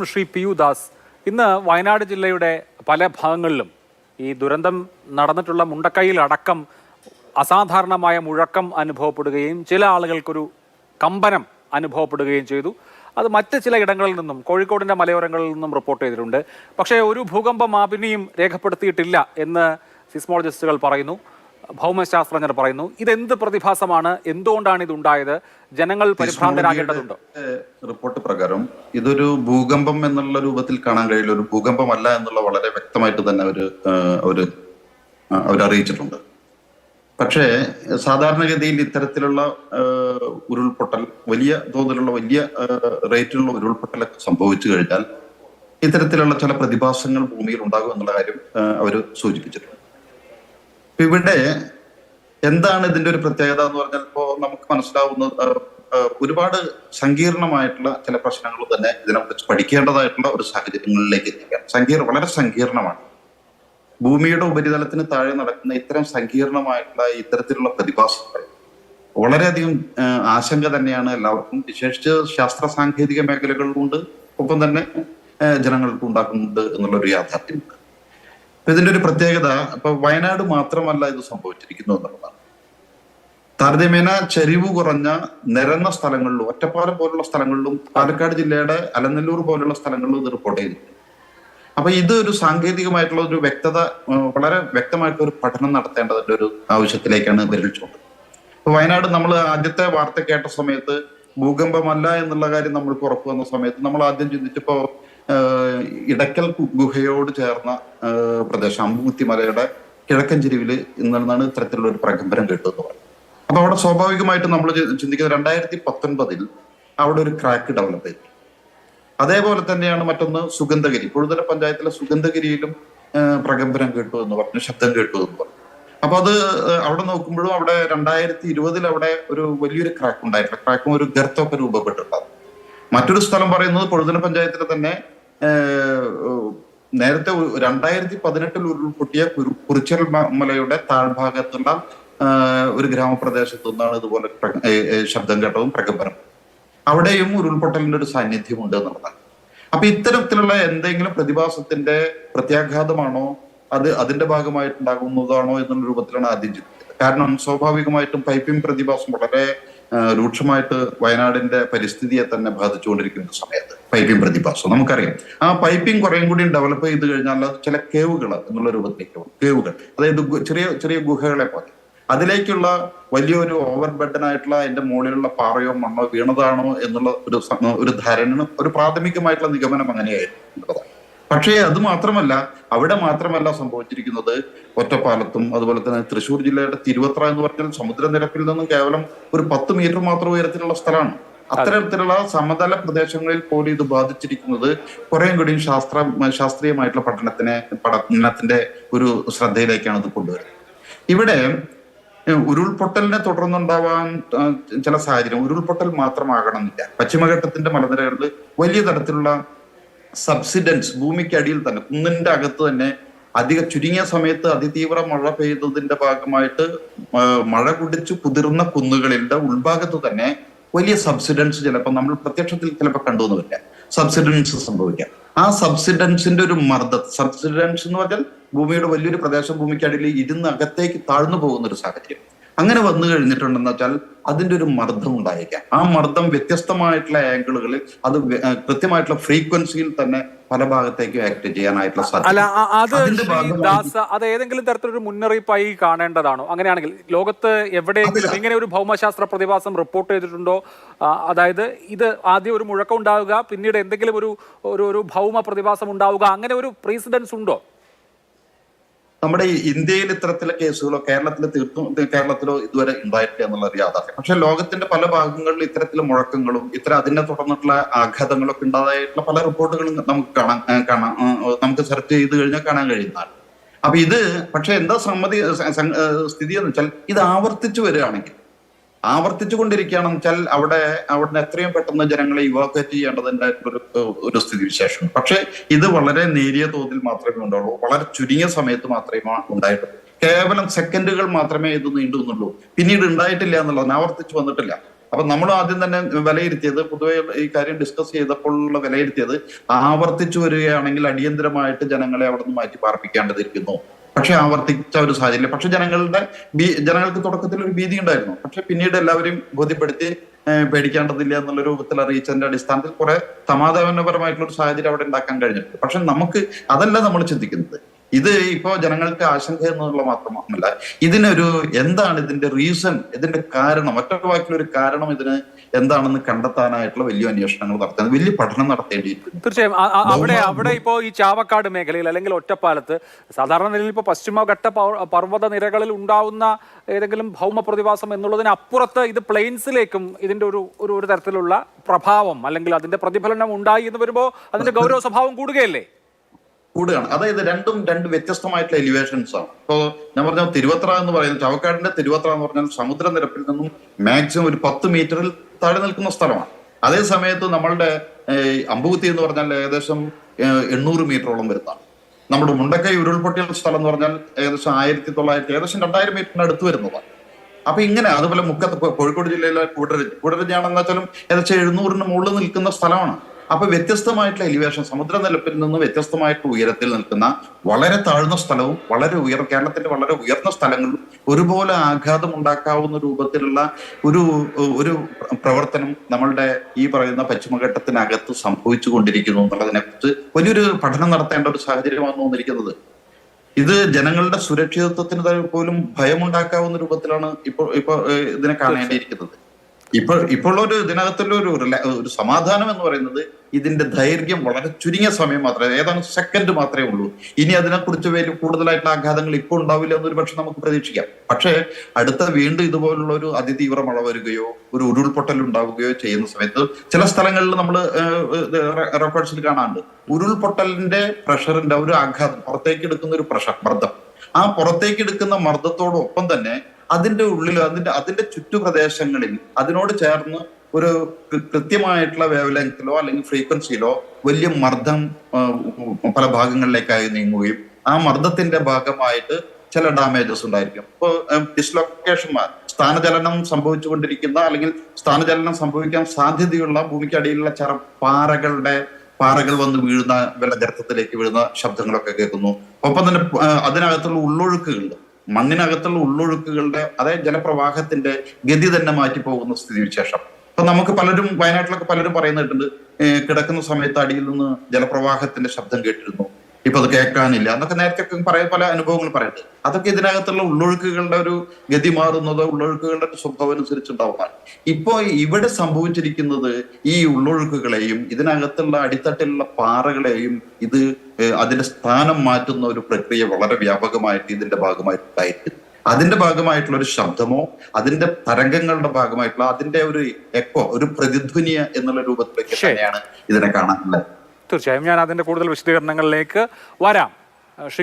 Shri P U Das. ഇന്ന് വയനാട് ജില്ലയുടെ പല ഭാഗങ്ങളിലും ഈ ദുരന്തം നടന്നിട്ടുള്ള മുണ്ടക്കൈയിൽ അടക്കം അസാധാരണമായ മുഴക്കം അനുഭവപ്പെടുകയും ചില ആളുകൾക്കൊരു കമ്പനം അനുഭവപ്പെടുകയും ചെയ്തു. അത് മറ്റ് ചില ഇടങ്ങളിൽ നിന്നും കോഴിക്കോടിൻ്റെ മലയോരങ്ങളിൽ നിന്നും റിപ്പോർട്ട് ചെയ്തിട്ടുണ്ട്. പക്ഷേ ഒരു ഭൂകമ്പം ആപിനിയും രേഖപ്പെടുത്തിയിട്ടില്ല എന്ന് സിസ്മോളജിസ്റ്റുകൾ പറയുന്നു, ഭൗമശാസ്ത്രജ്ഞർ പറയുന്നു. ഇതെന്ത് പ്രതിഭാസമാണ്? എന്തുകൊണ്ടാണ് ഇതുണ്ടായത്? ജനങ്ങൾ പരിഭ്രാന്തരാകേണ്ടതുണ്ടോ? റിപ്പോർട്ട് പ്രകാരം ഇതൊരു ഭൂകമ്പം എന്നുള്ള രൂപത്തിൽ കാണാൻ കഴിയില്ല, ഒരു ഭൂകമ്പമല്ല എന്നുള്ള വളരെ വ്യക്തമായിട്ട് തന്നെ അവരറിയിച്ചിട്ടുണ്ട്. പക്ഷേ സാധാരണഗതിയിൽ ഇത്തരത്തിലുള്ള ഉരുൾപൊട്ടൽ, വലിയ തോതിലുള്ള വലിയ റേറ്റിലുള്ള ഉരുൾപൊട്ടലൊക്കെ സംഭവിച്ചു കഴിഞ്ഞാൽ ഇത്തരത്തിലുള്ള ചില പ്രതിഭാസങ്ങൾ ഭൂമിയിൽ ഉണ്ടാകും എന്നുള്ള കാര്യം അവർ സൂചിപ്പിച്ചിട്ടുണ്ട്. ഇവിടെ എന്താണ് ഇതിന്റെ ഒരു പ്രത്യേകത എന്ന് പറഞ്ഞാൽ, ഇപ്പോ നമുക്ക് മനസ്സിലാവുന്നത് ഒരുപാട് സങ്കീർണമായിട്ടുള്ള ചില പ്രശ്നങ്ങൾ തന്നെ ഇതിനെക്കുറിച്ച് പഠിക്കേണ്ടതായിട്ടുള്ള ഒരു സാഹചര്യങ്ങളിലേക്ക് എത്തിക്കാം. വളരെ സങ്കീർണമാണ്. ഭൂമിയുടെ ഉപരിതലത്തിന് താഴെ നടക്കുന്ന ഇത്തരം സങ്കീർണമായിട്ടുള്ള ഇത്തരത്തിലുള്ള പ്രതിഭാസങ്ങൾ വളരെയധികം ആശങ്ക തന്നെയാണ് എല്ലാവർക്കും, വിശേഷിച്ച് ശാസ്ത്ര സാങ്കേതിക മേഖലകളിലുണ്ട്, ഒപ്പം തന്നെ ജനങ്ങൾക്ക് ഉണ്ടാക്കുന്നുണ്ട് എന്നുള്ളൊരു യാഥാർത്ഥ്യമുണ്ട്. ഇതിന്റെ ഒരു പ്രത്യേകത ഇപ്പൊ വയനാട് മാത്രമല്ല ഇത് സംഭവിച്ചിരിക്കുന്നു എന്നുള്ളതാണ്. താരതമ്യേന ചരിവ് കുറഞ്ഞ നിരന്ന സ്ഥലങ്ങളിലും, ഒറ്റപ്പാലം പോലുള്ള സ്ഥലങ്ങളിലും, പാലക്കാട് ജില്ലയുടെ അലനല്ലൂർ പോലുള്ള സ്ഥലങ്ങളിലും ഇത് റിപ്പോർട്ട് ചെയ്തിട്ടുണ്ട്. അപ്പൊ ഇത് ഒരു സാങ്കേതികമായിട്ടുള്ള ഒരു വ്യക്തത, വളരെ വ്യക്തമായിട്ടുള്ള ഒരു പഠനം നടത്തേണ്ടതിന്റെ ഒരു ആവശ്യത്തിലേക്കാണ് വിരലിച്ചുകൊണ്ട്. ഇപ്പൊ വയനാട് നമ്മൾ ആദ്യത്തെ വാർത്ത കേട്ട സമയത്ത് ഭൂകമ്പമല്ല എന്നുള്ള കാര്യം നമ്മൾക്ക് ഉറപ്പ് വന്ന സമയത്ത് നമ്മൾ ആദ്യം ചിന്തിച്ചപ്പോ ഇടക്കൽ ഗുഹയോട് ചേർന്ന പ്രദേശം അമ്പൂത്തി മലയുടെ കിഴക്കൻ ചെരുവിൽ ഇന്നാണ് ഇത്തരത്തിലുള്ള ഒരു പ്രകമ്പനം കേട്ടതെന്ന് പറഞ്ഞു. അപ്പൊ അവിടെ സ്വാഭാവികമായിട്ട് നമ്മൾ ചിന്തിക്കുന്നത് 2019 അവിടെ ഒരു ക്രാക്ക് ഡെവലപ്പ് ചെയ്തു. അതേപോലെ തന്നെയാണ് മറ്റൊന്ന് സുഗന്ധഗിരി, കൊഴുതല പഞ്ചായത്തിലെ സുഗന്ധഗിരിയിലും പ്രകമ്പനം കേട്ടു എന്ന് പറഞ്ഞു, ശബ്ദം കേട്ടു എന്ന് പറഞ്ഞു. അപ്പൊ അത് അവിടെ നോക്കുമ്പോഴും അവിടെ 2020 അവിടെ ഒരു വലിയൊരു ക്രാക്ക് ഉണ്ടായിട്ടില്ല, ക്രാക്കും ഒരു ഗർത്തമൊക്കെ രൂപപ്പെട്ടിട്ടുള്ളത്. മറ്റൊരു സ്ഥലം പറയുന്നത് കൊഴുതല പഞ്ചായത്തിലെ തന്നെ നേരത്തെ 2018 ഉരുൾപൊട്ടിയ കുറിച്ചൽ മലയുടെ താഴ്ഭാഗത്തുള്ള ഒരു ഗ്രാമപ്രദേശത്തു നിന്നാണ് ഇതുപോലെ ശബ്ദം കേട്ടതും പ്രകമ്പനം. അവിടെയും ഉരുൾപൊട്ടലിന്റെ ഒരു സാന്നിധ്യമുണ്ട് എന്നുള്ളതാണ്. അപ്പൊ ഇത്തരത്തിലുള്ള എന്തെങ്കിലും പ്രതിഭാസത്തിന്റെ പ്രത്യാഘാതമാണോ, അതിന്റെ ഭാഗമായിട്ടുണ്ടാകുന്നതാണോ എന്നുള്ള രൂപത്തിലാണ് ആദ്യം ചിന്തിക്കുന്നത്. കാരണം സ്വാഭാവികമായിട്ടും പൈപ്പിംഗ് പ്രതിഭാസം വളരെ രൂക്ഷമായിട്ട് വയനാടിന്റെ പരിസ്ഥിതിയെ തന്നെ ബാധിച്ചുകൊണ്ടിരിക്കുന്ന സമയത്ത് പൈപ്പിംഗ് പ്രതിഭാസം നമുക്കറിയാം. ആ പൈപ്പിംഗ് കുറേയും കൂടി ഡെവലപ്പ് ചെയ്ത് കഴിഞ്ഞാൽ ചില കേവുകൾ എന്നുള്ള രൂപത്തിലേക്ക് പോകും. കേവുകൾ, അതായത് ചെറിയ ചെറിയ ഗുഹകളെ പോലെ അതിലേക്കുള്ള വലിയൊരു ഓവർ ബെഡനായിട്ടുള്ള അതിന്റെ മുകളിലുള്ള പാറയോ മണ്ണോ വീണതാണോ എന്നുള്ള ഒരു ധാരണ, ഒരു പ്രാഥമികമായിട്ടുള്ള നിഗമനം അങ്ങനെയായിരുന്നു. പക്ഷേ അത് മാത്രമല്ല, അവിടെ മാത്രമല്ല സംഭവിച്ചിരിക്കുന്നത്, ഒറ്റപ്പാലത്തും അതുപോലെ തന്നെ തൃശ്ശൂർ ജില്ലയുടെ തിരുവത്ര എന്ന് പറഞ്ഞാൽ സമുദ്രനിരപ്പിൽ നിന്നും കേവലം ഒരു 10 മീറ്റർ മാത്രം ഉയരത്തിലുള്ള സ്ഥലമാണ്. അത്തരത്തിലുള്ള സമതല പ്രദേശങ്ങളിൽ പോലും ഇത് ബാധിച്ചിരിക്കുന്നത് കുറേയും കൂടിയും ശാസ്ത്രീയമായിട്ടുള്ള പഠനത്തിന്റെ ഒരു ശ്രദ്ധയിലേക്കാണ് ഇത് കൊണ്ടുവരുന്നത്. ഇവിടെ ഉരുൾപൊട്ടലിനെ തുടർന്നുണ്ടാവാൻ ചില സാഹചര്യം ഉരുൾപൊട്ടൽ മാത്രമാകണമെന്നില്ല. പശ്ചിമഘട്ടത്തിന്റെ മലനിരകളിൽ വലിയ തരത്തിലുള്ള സബ്സിഡൻസ്, ഭൂമിക്കടിയിൽ തന്നെ കുന്നിന്റെ അകത്ത് തന്നെ ചുരുങ്ങിയ സമയത്ത് അതിതീവ്ര മഴ പെയ്തതിന്റെ ഭാഗമായിട്ട് മഴ കുടിച്ചു കുതിർന്ന കുന്നുകളിന്റെ ഉൾഭാഗത്ത് തന്നെ വലിയ സബ്സിഡൻസ് ചിലപ്പോൾ നമ്മൾ പ്രത്യക്ഷത്തിൽ ചിലപ്പോൾ കണ്ടുവന്നില്ല, സബ്സിഡൻസ് സംഭവിക്കാം. ആ സബ്സിഡൻസിന്റെ ഒരു സബ്സിഡൻസ് എന്ന് പറഞ്ഞാൽ ഭൂമിയുടെ വലിയൊരു പ്രദേശം ഭൂമിക്കടിയിൽ ഇരുന്ന് അകത്തേക്ക് താഴ്ന്നു പോകുന്ന ഒരു സാഹചര്യം. അങ്ങനെ വന്നു കഴിഞ്ഞിട്ടുണ്ടെന്ന് വെച്ചാൽ അതിന്റെ ഒരു മർദ്ദം ഉണ്ടായേക്കാം. ആ മർദ്ദം വ്യത്യസ്തമായിട്ടുള്ള ആംഗിളുകളിൽ, അത് കൃത്യമായിട്ടുള്ള ഫ്രീക്വൻസിയിൽ തന്നെ പല ഭാഗത്തേക്കും ആക്ട് ചെയ്യാനായിട്ടുള്ള സാധ്യത. അത് ഏതെങ്കിലും തരത്തിലൊരു മുന്നറിയിപ്പായി കാണേണ്ടതാണോ? അങ്ങനെയാണെങ്കിൽ ലോകത്ത് എവിടെയെങ്കിലും ഇങ്ങനെ ഒരു ഭൗമശാസ്ത്ര പ്രതിഭാസം റിപ്പോർട്ട് ചെയ്തിട്ടുണ്ടോ? അതായത് ഇത് ആദ്യം ഒരു മുഴക്കം ഉണ്ടാവുക, പിന്നീട് എന്തെങ്കിലും ഒരു ഭൗമ പ്രതിഭാസം ഉണ്ടാവുക, അങ്ങനെ ഒരു പ്രീസിഡൻസ് ഉണ്ടോ? നമ്മുടെ ഇന്ത്യയിൽ ഇത്തരത്തിലെ കേസുകളോ കേരളത്തിലോ ഇതുവരെ ഉണ്ടായിട്ടില്ല എന്നുള്ളത് യാഥാർത്ഥ്യം. പക്ഷെ ലോകത്തിന്റെ പല ഭാഗങ്ങളിലും ഇത്തരത്തിലെ മുഴക്കങ്ങളും അതിനെ തുടർന്നിട്ടുള്ള ആഘാതങ്ങളൊക്കെ ഉണ്ടായിട്ടുള്ള പല റിപ്പോർട്ടുകളും നമുക്ക് നമുക്ക് സെർച്ച് ചെയ്ത് കഴിഞ്ഞാൽ കാണാൻ കഴിയുന്നതാണ്. അപ്പൊ ഇത് പക്ഷെ എന്താ സ്ഥിതി എന്ന് വെച്ചാൽ, ഇത് ആവർത്തിച്ചു കൊണ്ടിരിക്കുകയാണെന്ന് വെച്ചാൽ അവിടെ എത്രയും പെട്ടെന്ന് ജനങ്ങളെ ഇവാക്വേറ്റ് ചെയ്യേണ്ടതിന്റെ ഒരു സ്ഥിതിവിശേഷം. പക്ഷെ ഇത് വളരെ നേരിയ തോതിൽ മാത്രമേ ഉണ്ടാവുള്ളൂ, വളരെ ചുരുങ്ങിയ സമയത്ത് മാത്രമേ ഉണ്ടായിട്ടുള്ളൂ. കേവലം സെക്കൻഡുകൾ മാത്രമേ ഇത് നീണ്ടുന്നുള്ളൂ, പിന്നീട് ഉണ്ടായിട്ടില്ല എന്നുള്ളതാണ്, ആവർത്തിച്ചു വന്നിട്ടില്ല. അപ്പൊ നമ്മൾ ആദ്യം തന്നെ വിലയിരുത്തിയത്, പൊതുവെ ഈ കാര്യം ഡിസ്കസ് ചെയ്തപ്പോഴുള്ള വിലയിരുത്തിയത്, ആവർത്തിച്ചു വരികയാണെങ്കിൽ അടിയന്തരമായിട്ട് ജനങ്ങളെ അവിടെ നിന്ന് മാറ്റി പാർപ്പിക്കേണ്ടതിരിക്കുന്നു. പക്ഷെ ആവർത്തിച്ച ഒരു സാഹചര്യം. പക്ഷെ ജനങ്ങൾക്ക് തുടക്കത്തിൽ ഒരു ഭീതി ഉണ്ടായിരുന്നു. പക്ഷെ പിന്നീട് എല്ലാവരെയും ബോധ്യപ്പെടുത്തി പേടിക്കേണ്ടതില്ല എന്നുള്ള രൂപത്തിൽ അറിയിച്ചതിന്റെ അടിസ്ഥാനത്തിൽ കുറെ സമാധാനപരമായിട്ടുള്ള ഒരു സാഹചര്യം അവിടെ ഉണ്ടാക്കാൻ കഴിഞ്ഞിട്ടുണ്ട്. പക്ഷെ നമുക്ക് അതല്ല നമ്മൾ ചിന്തിക്കുന്നത്. ഇത് ഇപ്പോ ജനങ്ങൾക്ക് ആശങ്ക എന്നുള്ള മാത്രമല്ല, ഇതിനൊരു എന്താണ് ഇതിന്റെ റീസൺ, ഇതിന്റെ കാരണം, മറ്റൊരു വാക്കിലൊരു കാരണം ഇതിന് എന്താണെന്ന് കണ്ടെത്താനായിട്ടുള്ള വലിയ അന്വേഷണങ്ങൾ നടത്താൻ, വലിയ പഠനം നടത്തേണ്ടിയിരിക്കുന്നു. തീർച്ചയായും അവിടെ ഇപ്പോ ഈ ചാവക്കാട് മേഖലയിൽ അല്ലെങ്കിൽ ഒറ്റപ്പാലത്ത് സാധാരണ നിലയിൽ ഇപ്പോ പശ്ചിമഘട്ട പർവ്വത നിരകളിൽ ഉണ്ടാവുന്ന ഏതെങ്കിലും ഭൗമ പ്രതിഭാസം എന്നുള്ളതിന് അപ്പുറത്ത് ഇത് പ്ലെയിൻസിലേക്കും ഇതിന്റെ ഒരു തരത്തിലുള്ള പ്രഭാവം അല്ലെങ്കിൽ അതിന്റെ പ്രതിഫലനം ഉണ്ടായി എന്ന് വരുമ്പോൾ അതിന്റെ ഗൗരവ സ്വഭാവം കൂടുകയല്ലേ? കൂടുകയാണ്. അതായത് രണ്ട് വ്യത്യസ്തമായിട്ടുള്ള എലിവേഷൻസ് ആണ്. ഇപ്പോ ഞാൻ പറഞ്ഞ തിരുവത്ര എന്ന് പറയുന്നത്, ചാവക്കാടിന്റെ തിരുവത്ര എന്ന് പറഞ്ഞാൽ സമുദ്രനിരപ്പിൽ നിന്നും മാക്സിമം ഒരു 10 മീറ്ററിൽ താഴെ നിൽക്കുന്ന സ്ഥലമാണ്. അതേ സമയത്ത് നമ്മളുടെ അമ്പുകുത്തി എന്ന് പറഞ്ഞാൽ ഏകദേശം 800 മീറ്ററോളം വരുന്നതാണ്. നമ്മുടെ മുണ്ടക്കൈ ഉരുൾപൊട്ടിയ സ്ഥലം എന്ന് പറഞ്ഞാൽ ഏകദേശം 2000 മീറ്ററിന് അടുത്ത് വരുന്നതാണ്. അപ്പൊ ഇങ്ങനെ, അതുപോലെ മുക്കത്ത് കോഴിക്കോട് ജില്ലയിലെ കൂടരഞ്ഞാണെന്ന് വെച്ചാലും ഏകദേശം 700-ന് മുകളിൽ നിൽക്കുന്ന സ്ഥലമാണ്. അപ്പൊ വ്യത്യസ്തമായിട്ടുള്ള എലിവേഷൻ, സമുദ്രനിരപ്പിൽ നിന്ന് വ്യത്യസ്തമായിട്ടുള്ള ഉയരത്തിൽ നിൽക്കുന്ന വളരെ താഴ്ന്ന സ്ഥലവും കേരളത്തിന്റെ വളരെ ഉയർന്ന സ്ഥലങ്ങളും ഒരുപോലെ ആഘാതം ഉണ്ടാക്കാവുന്ന രൂപത്തിലുള്ള ഒരു പ്രവർത്തനം നമ്മളുടെ ഈ പറയുന്ന പശ്ചിമഘട്ടത്തിനകത്ത് സംഭവിച്ചു കൊണ്ടിരിക്കുന്നു എന്നുള്ളതിനെ കുറിച്ച് വലിയൊരു പഠനം നടത്തേണ്ട ഒരു സാഹചര്യമാണ് തോന്നിയിരിക്കുന്നത്. ഇത് ജനങ്ങളുടെ സുരക്ഷിതത്വത്തിന് പോലും ഭയമുണ്ടാക്കാവുന്ന രൂപത്തിലാണ് ഇപ്പൊ ഇതിനെ കാണേണ്ടിയിരിക്കുന്നത്. ഇപ്പോൾ ഇതിനകത്തുള്ള ഒരു സമാധാനം എന്ന് പറയുന്നത്, ഇതിന്റെ ദൈർഘ്യം വളരെ ചുരുങ്ങിയ സമയം മാത്രമേ, ഏതാനും സെക്കൻഡ് മാത്രമേ ഉള്ളൂ. ഇനി അതിനെക്കുറിച്ച് കൂടുതലായിട്ടുള്ള ആഘാതങ്ങൾ ഇപ്പോൾ ഉണ്ടാവില്ല എന്നൊരു പക്ഷെ നമുക്ക് പ്രതീക്ഷിക്കാം. പക്ഷേ വീണ്ടും ഇതുപോലുള്ള ഒരു അതിതീവ്ര മഴ വരികയോ ഒരു ഉരുൾപൊട്ടൽ ഉണ്ടാവുകയോ ചെയ്യുന്ന സമയത്ത് ചില സ്ഥലങ്ങളിൽ നമ്മൾ റെക്കോർഡ്സിൽ കാണാറുണ്ട്, ഉരുൾപൊട്ടലിന്റെ പ്രഷറിന്റെ ഒരു ആഘാതം, പുറത്തേക്ക് എടുക്കുന്ന ഒരു മർദ്ദം, ആ പുറത്തേക്ക് എടുക്കുന്ന മർദ്ദത്തോടൊപ്പം തന്നെ അതിന്റെ ഉള്ളിൽ അതിന്റെ ചുറ്റുപ്രദേശങ്ങളിൽ അതിനോട് ചേർന്ന് ഒരു കൃത്യമായിട്ടുള്ള വേവ് ലെങ്തിലോ അല്ലെങ്കിൽ ഫ്രീക്വൻസിയിലോ വലിയ മർദ്ദം പല ഭാഗങ്ങളിലേക്കായി നീങ്ങുകയും ആ മർദ്ദത്തിന്റെ ഭാഗമായിട്ട് ചില ഡാമേജസ് ഉണ്ടായിരിക്കും. ഇപ്പോൾ ഡിസ്ലൊക്കേഷന്മാർ, സ്ഥാനചലനം സംഭവിച്ചുകൊണ്ടിരിക്കുന്ന അല്ലെങ്കിൽ സ്ഥാനചലനം സംഭവിക്കാൻ സാധ്യതയുള്ള ഭൂമിക്കടിയിലുള്ള പാറകൾ വന്ന് വീഴുന്ന, വെള്ളഗർത്തത്തിലേക്ക് വീഴുന്ന ശബ്ദങ്ങളൊക്കെ കേൾക്കുന്നു. ഒപ്പം തന്നെ അതിനകത്തുള്ള ഉള്ളൊഴുക്കുകളുണ്ട്, മണ്ണിനകത്തുള്ള ഉള്ളൊഴുക്കുകളുടെ, അതായത് ജലപ്രവാഹത്തിന്റെ ഗതി തന്നെ മാറ്റി പോകുന്ന സ്ഥിതിവിശേഷം. അപ്പൊ നമുക്ക് വയനാട്ടിലൊക്കെ പലരും പറയുന്നിട്ടുണ്ട്, കിടക്കുന്ന സമയത്ത് അടിയിൽ നിന്ന് ജലപ്രവാഹത്തിന്റെ ശബ്ദം കേട്ടിരുന്നു, ഇപ്പൊ അത് കേൾക്കാനില്ല എന്നൊക്കെ നേരത്തെ പല അനുഭവങ്ങൾ പറയുന്നത്. അതൊക്കെ ഇതിനകത്തുള്ള ഉള്ളൊഴുക്കുകളുടെ ഒരു ഗതി മാറുന്നത്, ഉള്ളൊഴുക്കുകളുടെ സ്വഭാവം അനുസരിച്ചുണ്ടാവുന്നതാണ്. ഇപ്പോ ഇവിടെ സംഭവിച്ചിരിക്കുന്നത് ഈ ഉള്ളൊഴുക്കുകളെയും ഇതിനകത്തുള്ള അടിത്തട്ടിലുള്ള പാറകളെയും അതിന്റെ സ്ഥാനം മാറ്റുന്ന ഒരു പ്രക്രിയ വളരെ വ്യാപകമായിട്ട് ഇതിന്റെ ഭാഗമായിട്ട് ഉണ്ടായിരിക്കുന്നു. അതിന്റെ ഭാഗമായിട്ടുള്ള ഒരു ശബ്ദമോ അതിന്റെ തരംഗങ്ങളുടെ ഭാഗമായിട്ടുള്ള അതിന്റെ ഒരു എക്കോ, ഒരു പ്രതിധ്വനിയ എന്നുള്ള രൂപത്തിലേക്ക് തന്നെയാണ് ഇതിനെ കാണാനുള്ളത്. തീർച്ചയായും ഞാൻ അതിന്റെ കൂടുതൽ വിശദീകരണങ്ങളിലേക്ക് വരാം.